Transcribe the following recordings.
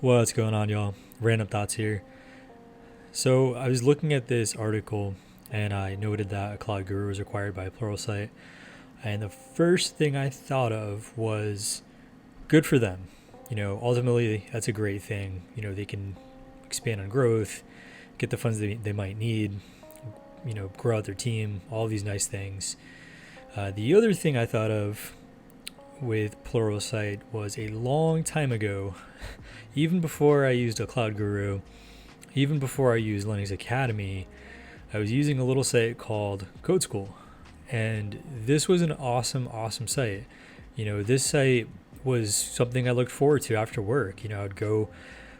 What's going on, y'all? Random thoughts here. So, I was looking at this article and I noted that a cloud guru was required by Pluralsight. And the first thing I thought of was good for them. Ultimately, that's a great thing. They can expand on growth, get the funds they might need, grow out their team, all these nice things. The other thing I thought of with Pluralsight was a long time ago, even before I used a cloud guru, even before I used Linux Academy, I was using a little site called Code School. And this was an awesome site. This site was something I looked forward to after work. I'd go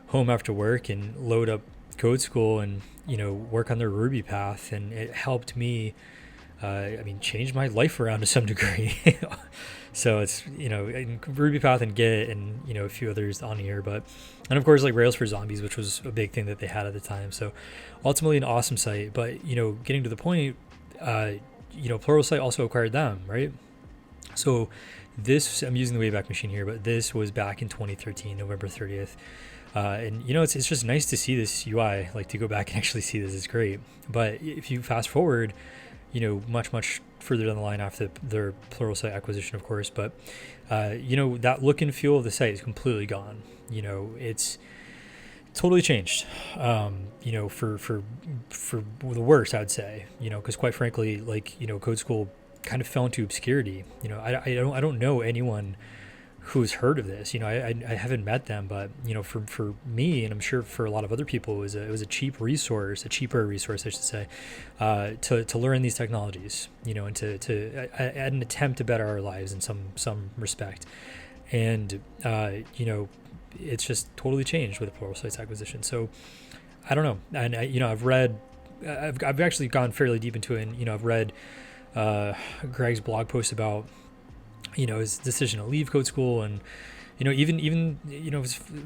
home after work and load up Code School and, work on their Ruby path. And it helped me, change my life around to some degree. So it's, Ruby path and Git and, a few others on here. And of course, like Rails for Zombies, which was a big thing that they had at the time. So ultimately an awesome site. But, getting to the point, Pluralsight also acquired them, right? So this, I'm using the Wayback Machine here, but this was back in 2013, November 30th. And it's just nice to see this UI, like to go back and actually see this is great. But if you fast forward, much further down the line after their Pluralsight acquisition, of course, but that look and feel of the site is completely gone. It's totally changed, for the worse, I'd say, because quite frankly, Code School kind of fell into obscurity. I don't know anyone who's heard of this. I haven't met them, but for me, and I'm sure for a lot of other people, it was a cheap resource, a cheaper resource, I should say, to learn these technologies, and to an attempt to better our lives in some respect. And it's just totally changed with the Pluralsight's acquisition. So I don't know. And I've actually gone fairly deep into it, and I've read Greg's blog post about his decision to leave Code School, and even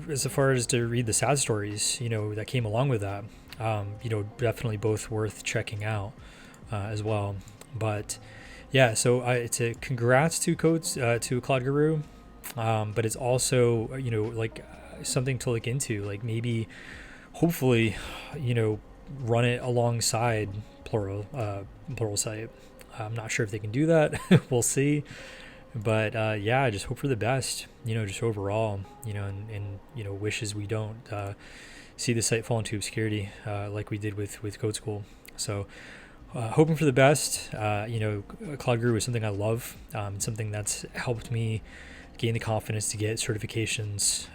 as far as to read the sad stories that came along with that, definitely both worth checking out as well. But yeah, so it's a congrats to Cloud Guru, but it's also something to look into, like maybe hopefully run it alongside Pluralsight. I'm not sure if they can do that. We'll see. But I just hope for the best, just overall, and wishes we don't see the site fall into obscurity like we did with Code School. So hoping for the best. Cloud Guru is something I love, something that's helped me gain the confidence to get certifications,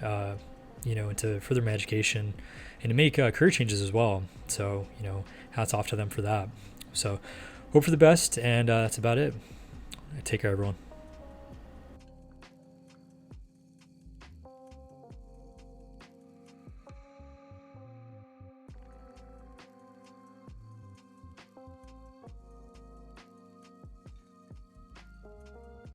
into further my education and to make career changes as well. So, hats off to them for that. So hope for the best, and that's about it. Take care, everyone.